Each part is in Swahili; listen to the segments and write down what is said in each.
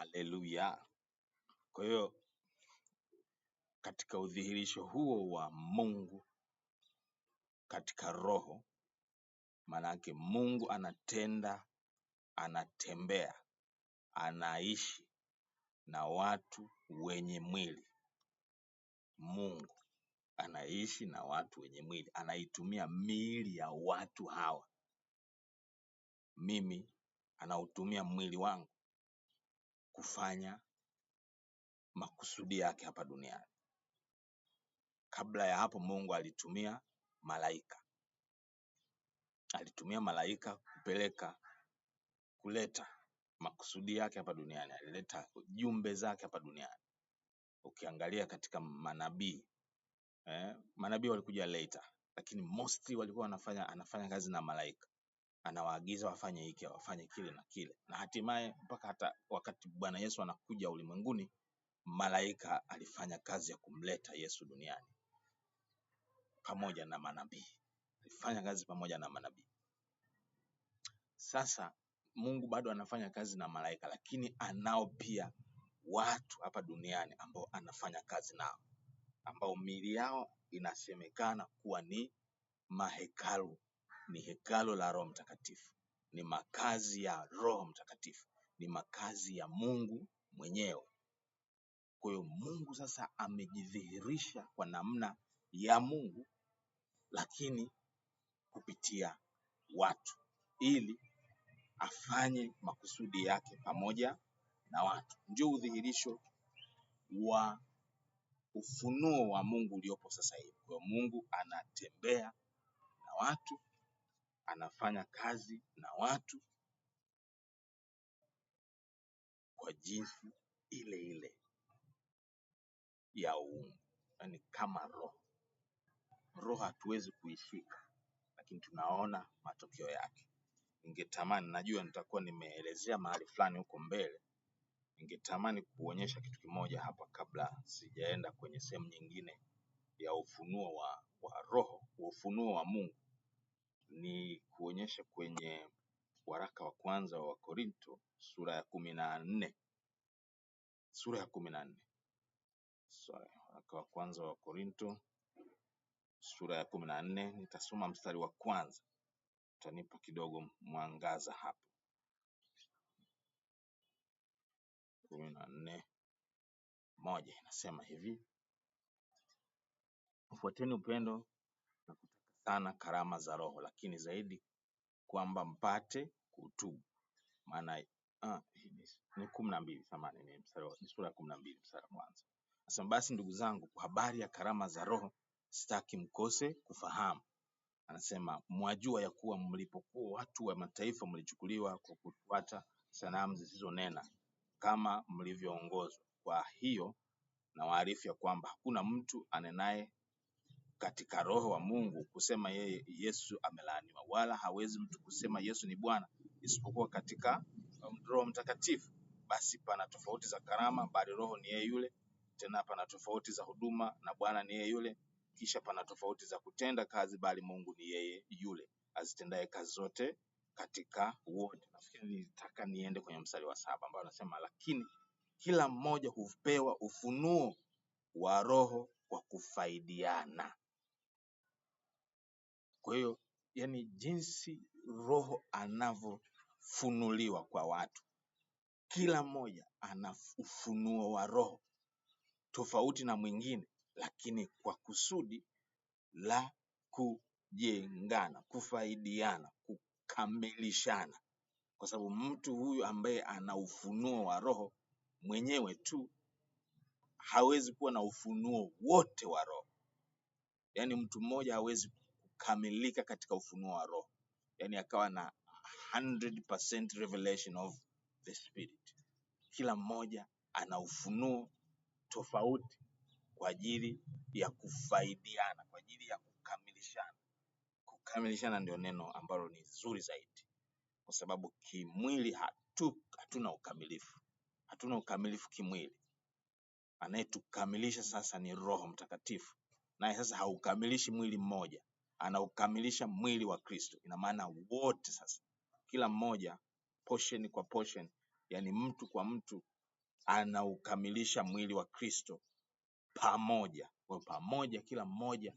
Haleluya. Kwa hiyo katika udhihirisho huo wa Mungu katika roho, maana yake Mungu anatenda, anatembea, anaishi na watu wenye mwili. Mungu anaishi na watu wenye mwili, anaitumia miili ya watu hawa. Mimi anautumia mwili wangu kufanya makusudi yake hapa duniani. Kabla ya hapo Mungu alitumia malaika. Alitumia malaika kuleta makusudi yake hapa duniani. Alileta jumbe zake hapa duniani. Ukiangalia katika manabii, manabii walikuja later, lakini mostly walikuwa anafanya kazi na malaika. Anawaagiza wafanye hiki, wafanye kile na kile. Na hatimaye mpaka hata wakati Bwana Yesu anakuja ulimwenguni, malaika alifanya kazi ya kumleta Yesu duniani pamoja na manabii. Alifanya kazi pamoja na manabii. Sasa Mungu bado anafanya kazi na malaika, lakini anao pia watu hapa duniani ambao anafanya kazi nao, ambao miili yao inasemekana kuwa ni mahekalu, ni hekalu la Roho Mtakatifu, ni makazi ya Roho Mtakatifu, ni makazi ya Mungu mwenyewe. Kwa hiyo Mungu sasa amejidhihirisha kwa namna ya Mungu, lakini kupitia watu, ili afanye makusudi yake pamoja na watu. Ndio udhihirisho wa ufunuo wa Mungu uliopo sasa hivi. Kwa Mungu anatembea na watu, anafanya kazi na watu kwa jinsi ile ile ya uungu. Yaani kama roho. Roho hatuwezi kuishika, lakini tunaona matokeo yake. Ningetamani, najua nitakuwa nimeelezea mahali fulani huko mbele, ningetamani kuonyesha kitu kimoja hapa kabla sijaenda kwenye sehemu nyingine ya ufunuo wa roho, ufunuo wa Mungu. Ni kuonyesha kwenye waraka wa kwanza wa Korinto sura ya 14. Sura ya 14. Waraka wa kwanza wa Korinto sura ya 14, nitasoma mstari wa kwanza. Utanipa kidogo mwangaza hapo. 14:1 inasema hivi: Mfuateni upendo na kutaka sana karama za roho, lakini zaidi kwamba mpate kutubu. Maana ni 12, samahani, ni sura ya 12 mstari wa kwanza. Sasa basi ndugu zangu, kwa habari ya karama za roho sitaki mkose kufahamu. Anasema mwajua ya kuwa mlipokuwa watu wa mataifa mlichukuliwa kwa kufuata sanamu zisizonena kama mlivyoongozwa. Kwa hiyo na waarifu ya kwamba hakuna mtu anenaye katika roho wa Mungu kusema yeye Yesu amelaaniwa, wala hawezi mtu kusema Yesu ni Bwana isipokuwa katika Roho Mtakatifu. Basi pana tofauti za karama, bali Roho ni yeye yule. Tena pana tofauti za huduma, na Bwana ni yeye yule. Kisha pana tofauti za kutenda kazi, bali Mungu ni yeye yule azitendaye kazi zote katika wote. Nafikiri nitaka niende kwenye mstari wa 7 ambao anasema lakini kila mmoja hupewa ufunuo wa roho kwa kufaidiana. Kwa hiyo yani jinsi roho anavyofunuliwa kwa watu, kila mmoja ana ufunuo wa roho tofauti na mwingine, lakini kwa kusudi la kujengana, kufaidiana, kukamilishana. Kwa sababu mtu huyu ambaye ana ufunuo wa roho mwenyewe tu hawezi kuwa na ufunuo wote wa roho. Yaani mtu mmoja hawezi kukamilika katika ufunuo wa roho, yaani akawa na 100% revelation of the spirit. Kila mmoja ana ufunuo tofauti kwa ajili ya kufaidiana, kwa ajili ya kukamilishana. Kukamilishana ndio neno ambalo ni zuri zaidi, kwa sababu kimwili hatuna ukamilifu. Hatuna ukamilifu kimwili. Anayetukamilisha sasa ni Roho Mtakatifu. Naye sasa haukamilishi mwili mmoja, anaukamilisha mwili wa Kristo. Ina maana wote sasa, kila mmoja portion kwa portion, yani mtu kwa mtu anaukamilisha mwili wa Kristo pamoja. Kwa pamoja, kila mmoja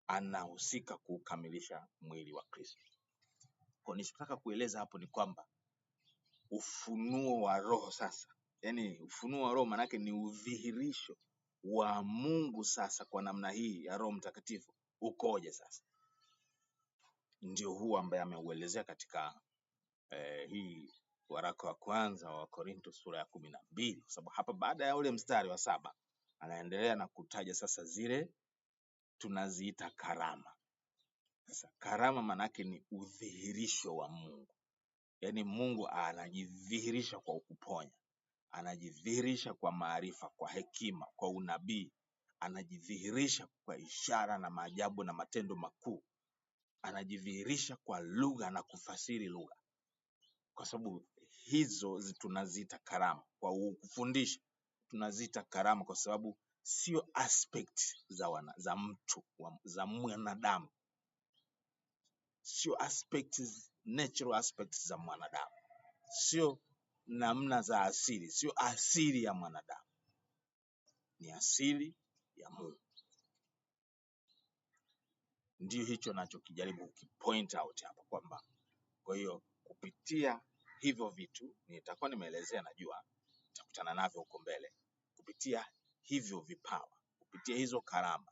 anahusika kuukamilisha mwili wa Kristo. Kwa nilichotaka kueleza hapo ni kwamba ufunuo wa Roho sasa, yani ufunuo wa Roho manake ni udhihirisho wa Mungu sasa kwa namna hii ya Roho Mtakatifu ukoje sasa. Ndio huu ambaye ameuelezea katika hii waraka wa kwanza wa Korinto sura ya 12, kwa sababu hapa baada ya ule mstari wa 7 anaendelea na kutaja sasa zile tunaziita karama. Sasa karama manake ni udhihirisho wa Mungu. Yaani Mungu anajidhihirisha kwa kuponya, anajidhihirisha kwa maarifa, kwa hekima, kwa unabii, anajidhihirisha kwa ishara na maajabu na matendo makuu, anajidhihirisha kwa lugha na kufasiri lugha. Kwa sababu hizo tunaziita karama. Kwa kufundisha tunaziita karama kwa sababu sio aspect za mtu, za mwanadamu. Sio aspects, natural aspects za mwanadamu. Sio namna za asili, sio asili ya mwanadamu. Ni asili ya Mungu. Ndio hicho nachokijaribu kukipoint out hapa kwamba kwa hiyo kupitia hivyo vitu nitakuwa nimeelezea, najua nitakutana navyo huko mbele. Kupitia hivyo vipawa, kupitia hizo karama,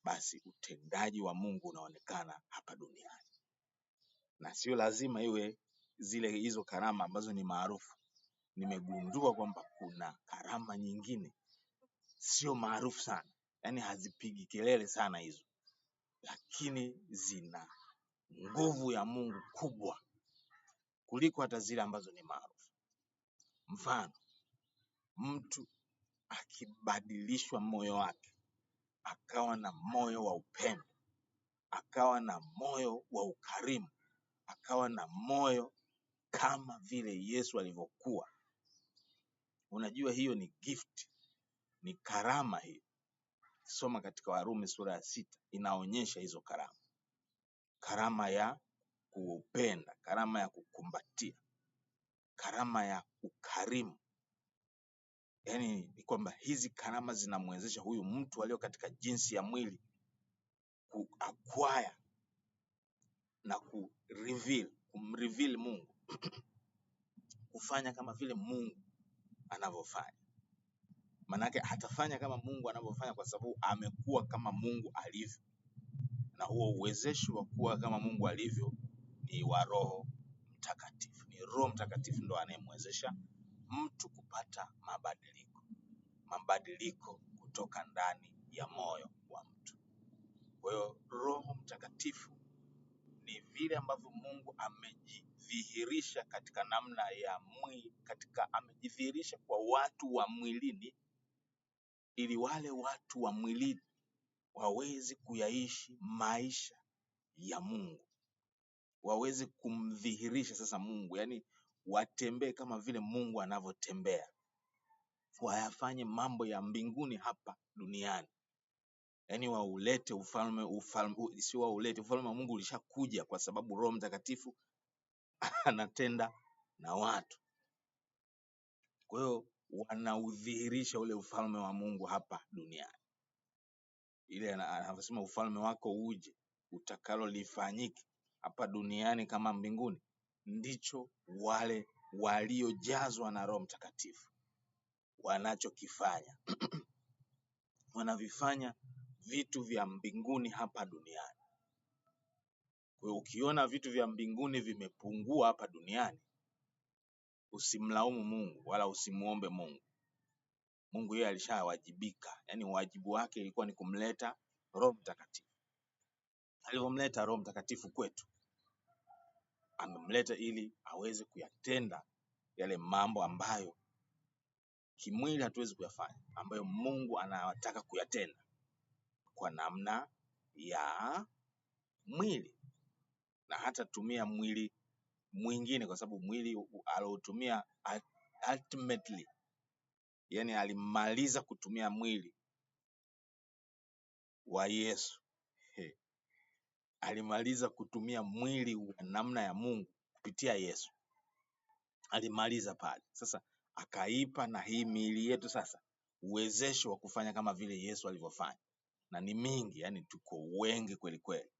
basi utendaji wa Mungu unaonekana hapa duniani. Na sio lazima iwe hizo karama ambazo ni maarufu. Nimegundua kwamba kuna karama nyingine sio maarufu sana, yani hazipigi kelele sana hizo, lakini zina nguvu ya Mungu kubwa kuliko hata zile ambazo ni maarufu. Mfano, mtu akibadilishwa moyo wake, akawa na moyo wa upendo, akawa na moyo wa ukarimu, akawa na moyo kama vile Yesu alivyokuwa. Unajua hiyo ni gift, ni karama hiyo. Soma katika Warumi sura ya 6 inaonyesha hizo karama. Karama ya kuupenda, karama ya kukumbatia, karama ya ukarimu. Yaani ni kwamba hizi karama zinamwezesha huyu mtu alio katika jinsi ya mwili kuacquire na kumreveal Mungu. Kufanya kama vile Mungu anavyofanya. Manake hatafanya kama Mungu anavyofanya kwa sababu amekuwa kama Mungu alivyo. Na huo uwezesho wa kuwa kama Mungu alivyo ni wa Roho Mtakatifu. Ni Roho Mtakatifu ndo anayemwezesha mtu kupata mabadiliko kutoka ndani ya moyo wa mtu. Kwa hiyo Roho Mtakatifu ni vile ambavyo Mungu amejidhihirisha katika namna ya mwili, amejidhihirisha kwa watu wa mwilini, ili wale watu wa mwilini waweze kuyaishi maisha ya Mungu, waweze kumdhihirisha sasa Mungu, yani watembee kama vile Mungu anavyotembea, wayafanye mambo ya mbinguni hapa duniani. Yani waulete ufalme wa Mungu ulishakuja kwa sababu Roho Mtakatifu anatenda na watu. Kwa hiyo wanaudhihirisha ule ufalme wa Mungu hapa duniani. Ile anasema ufalme wako uje, utakalo lifanyike hapa duniani kama mbinguni. Ndicho wale waliojazwa na Roho Mtakatifu wanachokifanya. Wanavifanya vitu vya mbinguni hapa duniani. Kwa hiyo ukiona vitu vya mbinguni vimepungua hapa duniani, usimlaumu Mungu wala usimuombe Mungu. Mungu yeye alishawajibika. Yani wajibu wake ilikuwa ni kumleta Roho Mtakatifu. Alipomleta Roho Mtakatifu kwetu, amemleta ili aweze kuyatenda yale mambo ambayo kimwili hatuwezi kuyafanya, ambayo Mungu anataka kuyatenda kwa namna ya mwili. Na hata tumia mwili mwingine, kwa sababu mwili aliotumia ultimately, yani alimaliza kutumia mwili wa Yesu. Alimaliza kutumia mwili wa namna ya Mungu kupitia Yesu. Alimaliza pale. Sasa akaipa na hii miili yetu sasa uwezesho wa kufanya kama vile Yesu alivyofanya, na ni mingi, yani tuko wengi kweli kweli.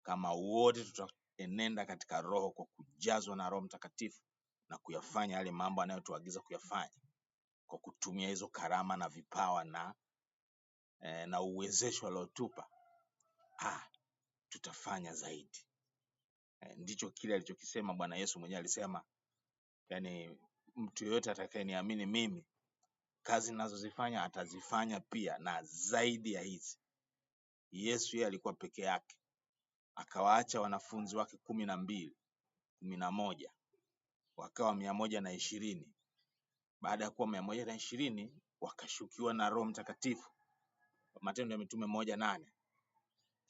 Kama wote tutaenenda katika Roho kwa kujazwa na Roho Mtakatifu na kuyafanya yale mambo anayotuagiza kuyafanya kwa kutumia hizo karama na vipawa na uwezesho aliotupa, tutafanya zaidi. Ndicho kile alichokisema Bwana Yesu mwenyewe. Alisema, yani mtu yeyote atakayeniamini mimi, kazi ninazozifanya atazifanya pia na zaidi ya hizi. Yesu yeye alikuwa peke yake, akawaacha wanafunzi wake 12, 11, wakawa 120. Baada ya kuwa 120 wakashukiwa na Roho Mtakatifu. Matendo ya Mitume 1:8.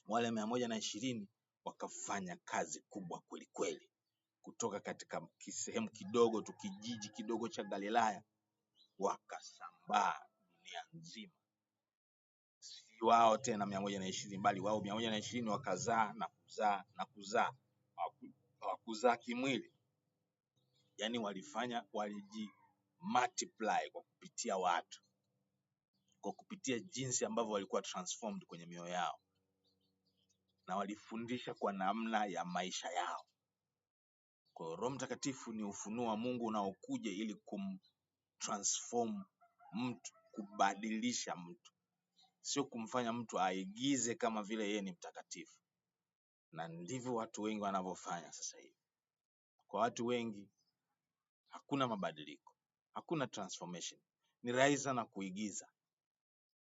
Wale 120 wakafanya kazi kubwa kweli kweli, kutoka katika sehemu kidogo tu, kijiji kidogo cha Galilaya, wakasambaa dunia nzima. Si wao tena 120, bali wao 120 wakazaa na kuzaa na kuzaa. Hawakuzaa kimwili, yani multiply kwa kupitia watu, kwa kupitia jinsi ambavyo walikuwa transformed kwenye mioyo yao, na walifundisha kwa namna ya maisha yao. Kwa Roho Mtakatifu ni ufunuo wa Mungu unaokuja ili kumtransform mtu, kubadilisha mtu, sio kumfanya mtu aigize kama vile yeye ni mtakatifu. Na ndivyo watu wengi wanavyofanya sasa hivi. Kwa watu wengi hakuna mabadiliko, hakuna transformation. Ni rahisi sana kuigiza.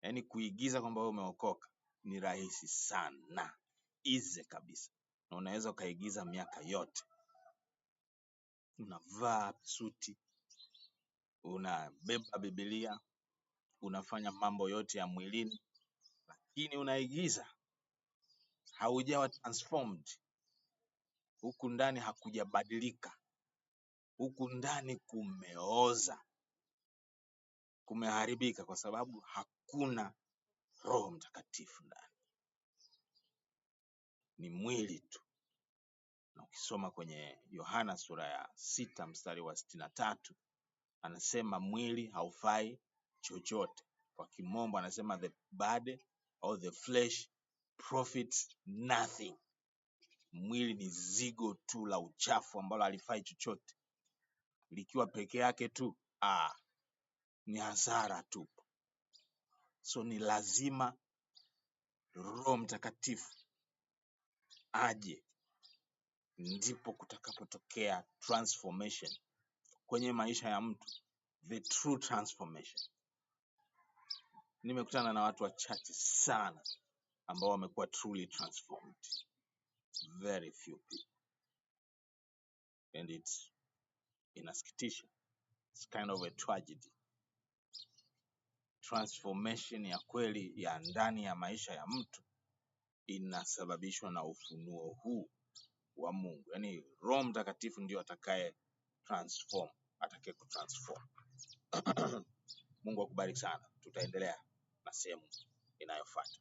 Yani kuigiza kwamba wewe umeokoka ni rahisi sana, easy kabisa. Na unaweza ukaigiza miaka yote. Unavaa suti, unabeba Biblia, unafanya mambo yote ya mwilini, lakini unaigiza. Haujawa transformed. Huku ndani hakujabadilika. Huku ndani kumeoza, kumeharibika, kwa sababu hakuna Roho Mtakatifu ndani. Ni mwili tu. Na ukisoma kwenye Yohana sura ya 6 mstari wa 63, anasema mwili haufai chochote. Kwa kimombo anasema the body or the flesh profits nothing. Mwili ni zigo tu la uchafu ambalo halifai chochote. Likiwa peke yake tu, ni hasara tu. So ni lazima Roho Mtakatifu aje, ndipo kutakapotokea transformation kwenye maisha ya mtu, the true transformation. Nimekutana na watu wachache sana ambao wamekuwa truly transformed. Very few people. And it's inasikitisha. It's kind of a tragedy. Transformation ya kweli ya ndani ya maisha ya mtu inasababishwa na ufunuo huu wa Mungu. Yani Roho Mtakatifu ndio atakaye kutransform. Mungu akubariki sana. Tutaendelea na sehemu inayofuata.